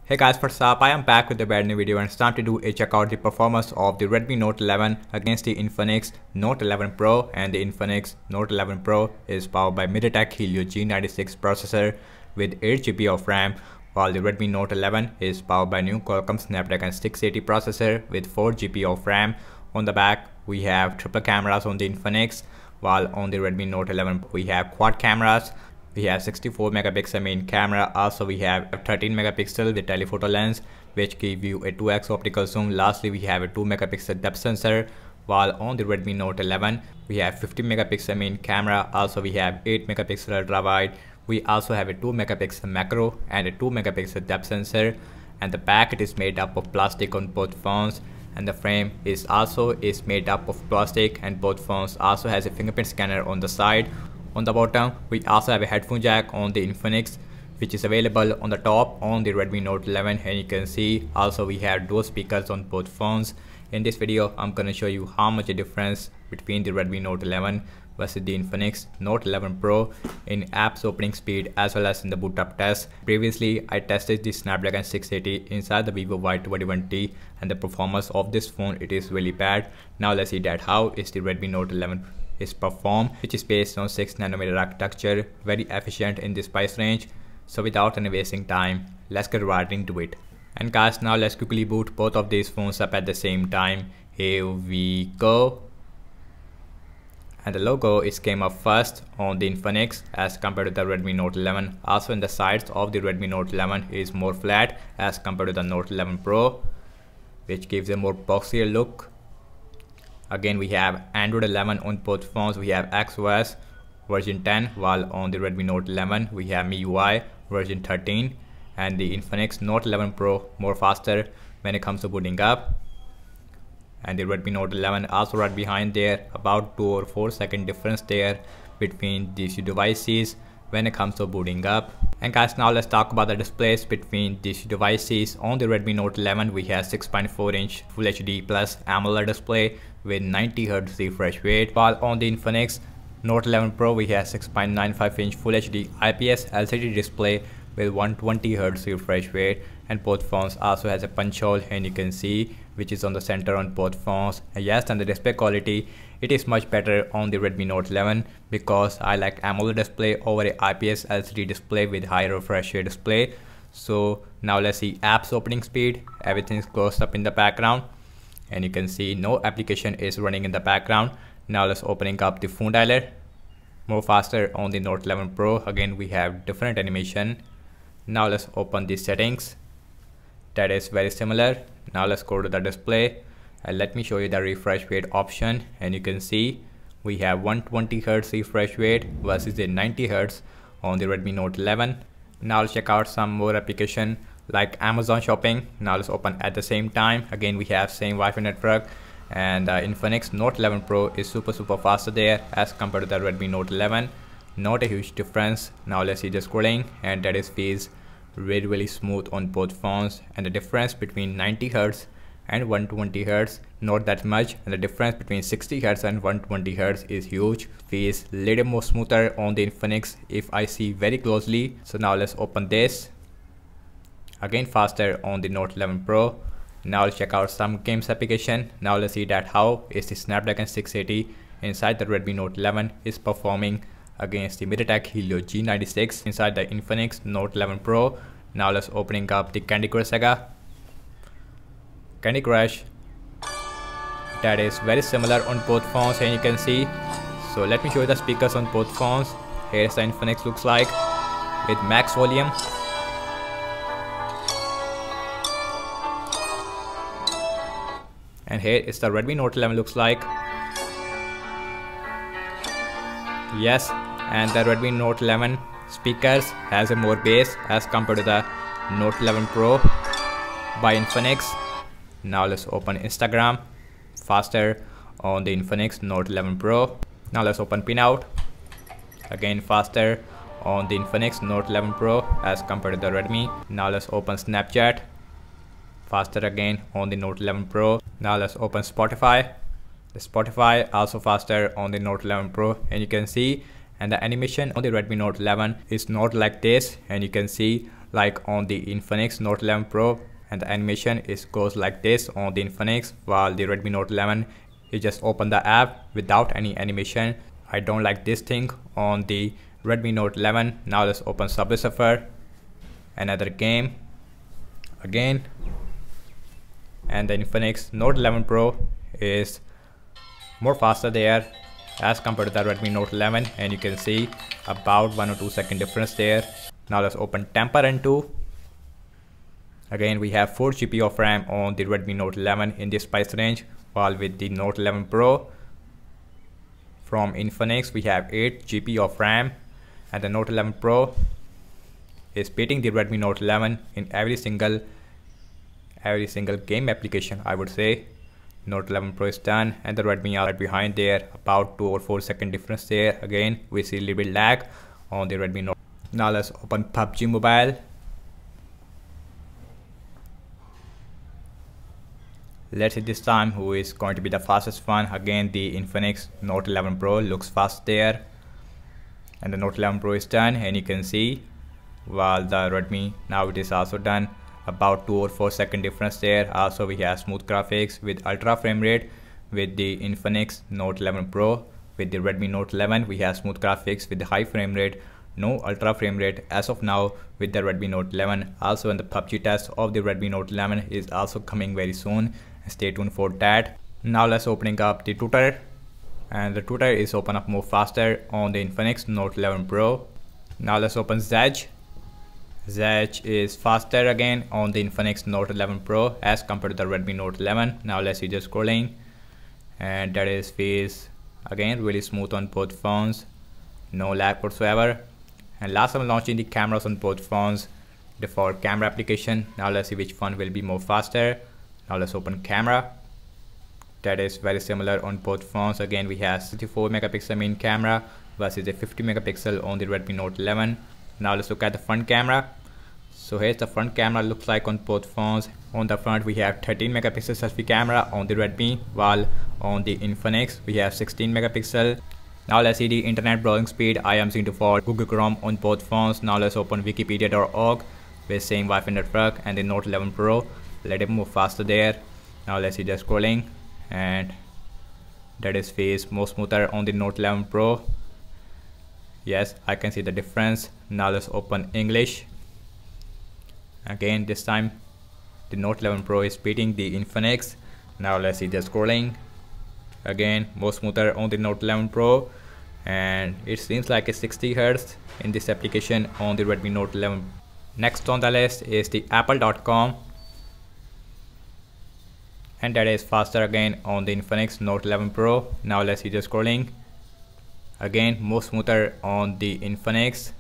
Hey guys, what's up? I am back with a brand new video and it's time to do a check out the performance of the Redmi Note 11 against the Infinix Note 11 Pro. And the Infinix Note 11 Pro is powered by MediaTek Helio G96 processor with 8GB of RAM, while the Redmi Note 11 is powered by new Qualcomm Snapdragon 680 processor with 4GB of RAM. On the back we have triple cameras on the Infinix, while on the Redmi Note 11 we have quad cameras. We have 64 megapixel main camera. Also we have 13 megapixel with telephoto lens which give you a 2x optical zoom. Lastly we have a 2 megapixel depth sensor, while on the Redmi Note 11 we have 50 megapixel main camera. Also we have 8 megapixel ultra wide. We also have a 2 megapixel macro and a 2 megapixel depth sensor, and the back it is made up of plastic on both phones, and the frame is made up of plastic, and both phones also has a fingerprint scanner on the side. On the bottom we also have a headphone jack on the Infinix, which is available on the top on the Redmi Note 11, and you can see also we have dual speakers on both phones. In this video I'm gonna show you how much a difference between the Redmi Note 11 versus the Infinix Note 11 Pro in apps opening speed as well as in the boot up test. Previously I tested the Snapdragon 680 inside the Vivo Y21T, and the performance of this phone it is really bad. Now let's see that how is the Redmi Note 11 is performed, which is based on 6nm architecture, very efficient in this price range. So without any wasting time, let's get right into it. And guys, now let's quickly boot both of these phones up at the same time. Here we go. And the logo is came up first on the Infinix as compared to the Redmi Note 11. Also in the sides of the Redmi Note 11 is more flat as compared to the Note 11 Pro, which gives a more boxier look. Again we have Android 11 on both phones. We have XOS version 10, while on the Redmi Note 11 we have MIUI version 13, and the Infinix Note 11 Pro more faster when it comes to booting up. And the Redmi Note 11 also right behind there, about 2 or 4 second difference there between these two devices when it comes to booting up. And guys, now let's talk about the displays between these devices. On the Redmi Note 11 we have 6.4 inch Full HD plus AMOLED display with 90Hz refresh rate, while on the Infinix Note 11 Pro we have 6.95 inch Full HD IPS LCD display with 120Hz refresh rate, and both phones also has a punch hole, and you can see which is on the center on both phones. And yes, and the display quality it is much better on the Redmi Note 11 because I like AMOLED display over a IPS LCD display with higher refresh rate display. So now let's see apps opening speed. Everything is closed up in the background, and you can see no application is running in the background. Now let's opening up the phone dialer. More faster on the Note 11 Pro. Again we have different animation. Now let's open the settings. That is very similar. Now let's go to the display and let me show you the refresh rate option, and you can see we have 120Hz refresh rate versus a 90Hz on the Redmi Note 11. Now let's check out some more application like Amazon shopping. Now let's open at the same time. Again we have same Wi-Fi network, and Infinix Note 11 Pro is super faster there as compared to the Redmi Note 11. Not a huge difference. Now let's see the scrolling, and that is feels really smooth on both phones, and the difference between 90Hz and 120Hz not that much, and the difference between 60Hz and 120Hz is huge. Feels little more smoother on the Infinix if I see very closely. So now let's open this. Again faster on the Note 11 Pro. Now let's check out some games application. Now let's see that how is the Snapdragon 680 inside the Redmi Note 11 is performing against the MediaTek Helio G96 inside the Infinix Note 11 Pro. Now let's opening up the Candy Crush Saga. Candy Crush, that is very similar on both phones, and you can see. So let me show you the speakers on both phones. Here's the Infinix looks like with max volume. And here is the Redmi Note 11 looks like. Yes, and the Redmi Note 11 speakers has a more bass as compared to the Note 11 Pro by Infinix. Now let's open Instagram. Faster on the Infinix Note 11 Pro. Now let's open Pinout. Again faster on the Infinix Note 11 Pro as compared to the Redmi. Now let's open Snapchat. Faster again on the Note 11 Pro. Now let's open Spotify. The Spotify also faster on the Note 11 Pro, and you can see, and the animation on the Redmi Note 11 is not like this, and you can see like on the Infinix Note 11 Pro, and the animation goes like this on the Infinix, while the Redmi Note 11 you just open the app without any animation. I don't like this thing on the Redmi Note 11. Now let's open Subway Surfer, another game again, and the Infinix Note 11 Pro is more faster there as compared to the Redmi Note 11, and you can see about 1 or 2 second difference there. Now let's open Temper and 2. Again, we have 4 GB of RAM on the Redmi Note 11 in this price range, while with the Note 11 Pro from Infinix we have 8 GB of RAM, and the Note 11 Pro is beating the Redmi Note 11 in every single game application, I would say. Note 11 Pro is done, and the Redmi are right behind there, about 2 or 4 second difference there. Again, we see a little bit lag on the Redmi Note. Now let's open PUBG Mobile. Let's see this time who is going to be the fastest one. Again, the Infinix Note 11 Pro looks fast there, and the Note 11 Pro is done, and you can see while the Redmi, now it is also done, about 2 or 4 second difference there. Also we have smooth graphics with ultra frame rate with the Infinix Note 11 Pro. With the Redmi Note 11 we have smooth graphics with the high frame rate, no ultra frame rate as of now with the Redmi Note 11. Also, and the PUBG test of the Redmi Note 11 is also coming very soon. Stay tuned for that. Now let's opening up the Tutor, and the Tutor is open up more faster on the Infinix Note 11 Pro. Now let's open Zedge. Zedge is faster again on the Infinix Note 11 Pro as compared to the Redmi Note 11. Now let's see just scrolling, and that is face again really smooth on both phones, no lag whatsoever. And last I'm launching the cameras on both phones, default camera application. Now let's see which one will be more faster. Now let's open camera. That is very similar on both phones. Again, we have 64 megapixel main camera versus a 50 megapixel on the Redmi Note 11. Now let's look at the front camera. So here's the front camera looks like on both phones. On the front we have 13 megapixel selfie camera on the Redmi, while on the Infinix we have 16 megapixel. Now let's see the internet browsing speed. I am seeing default Google Chrome on both phones. Now let's open wikipedia.org with same Wi-Fi network, and the Note 11 Pro, let it move faster there. Now let's see just scrolling, and that is face more smoother on the Note 11 Pro. Yes, I can see the difference. Now let's open English. Again, this time the Note 11 Pro is beating the Infinix. Now let's see the scrolling. Again, more smoother on the Note 11 Pro, and it seems like a 60 Hz in this application on the Redmi Note 11. Next on the list is the Apple.com, and that is faster again on the Infinix Note 11 Pro. Now let's see the scrolling. Again, more smoother on the Infinix,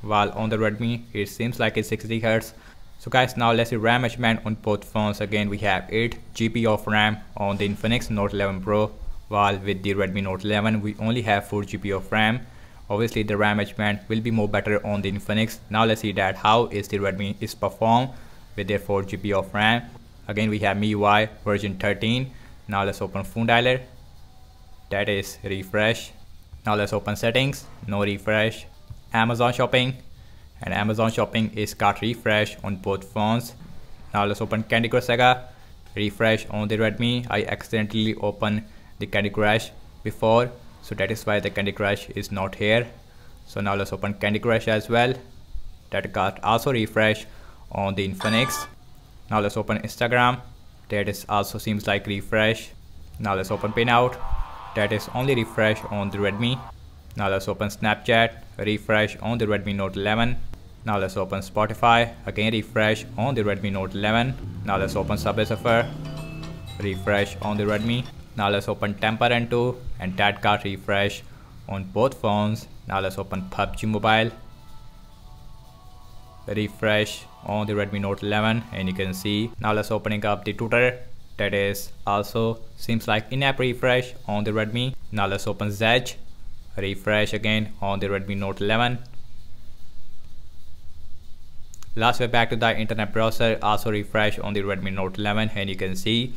while on the Redmi it seems like it's 60 Hz. So guys, now let's see RAM measurement on both phones. Again, we have 8 GB of RAM on the Infinix Note 11 Pro, while with the Redmi Note 11 we only have 4 GB of RAM. Obviously the RAM measurement will be more better on the Infinix. Now let's see that how is the Redmi is perform with their 4 GB of RAM. Again, we have MIUI version 13. Now let's open phone dialer, that is refresh. Now let's open settings, no refresh. Amazon shopping, and Amazon shopping is got refresh on both phones. Now let's open Candy Crush Saga, refresh on the Redmi. I accidentally opened the Candy Crush before, so that is why the Candy Crush is not here. So now let's open Candy Crush as well, that got also refresh on the Infinix. Now let's open Instagram, that is also seems like refresh. Now let's open Pinout, that is only refresh on the Redmi. Now let's open Snapchat, refresh on the Redmi Note 11. Now let's open Spotify, again refresh on the Redmi Note 11. Now let's open Subway Surfer, refresh on the Redmi. Now let's open Temper and 2, and that got refresh on both phones. Now let's open PUBG Mobile, refresh on the Redmi Note 11, and you can see. Now let's opening up the Tutor, that is also seems like in-app refresh on the Redmi. Now let's open Zedge, refresh again on the Redmi Note 11. Last we're back to the internet browser, also refresh on the Redmi Note 11, and you can see.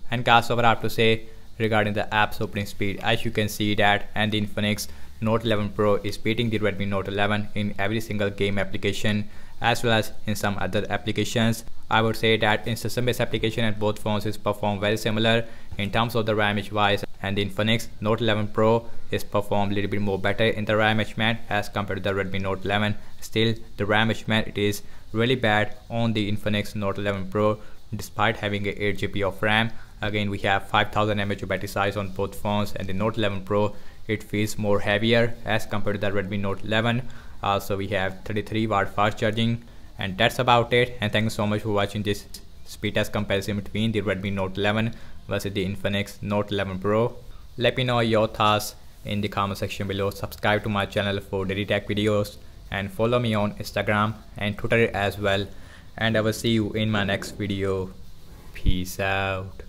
And guys, what I have to say regarding the app's opening speed, as you can see that, and the Infinix Note 11 Pro is beating the Redmi Note 11 in every single game application as well as in some other applications. I would say that in system-based application and both phones is perform very similar in terms of the RAM wise, and the Infinix Note 11 Pro is performed a little bit more better in the RAM management as compared to the Redmi Note 11. Still, the RAM management it is really bad on the Infinix Note 11 Pro despite having a 8 GB of RAM. Again, we have 5000 mAh battery size on both phones, and the Note 11 Pro it feels more heavier as compared to the Redmi Note 11. Also, we have 33-watt fast charging, and that's about it. And thank you so much for watching this speed test comparison between the Redmi Note 11 versus the Infinix Note 11 Pro. Let me know your thoughts in the comment section below. Subscribe to my channel for daily tech videos and follow me on Instagram and Twitter as well. And I will see you in my next video. Peace out.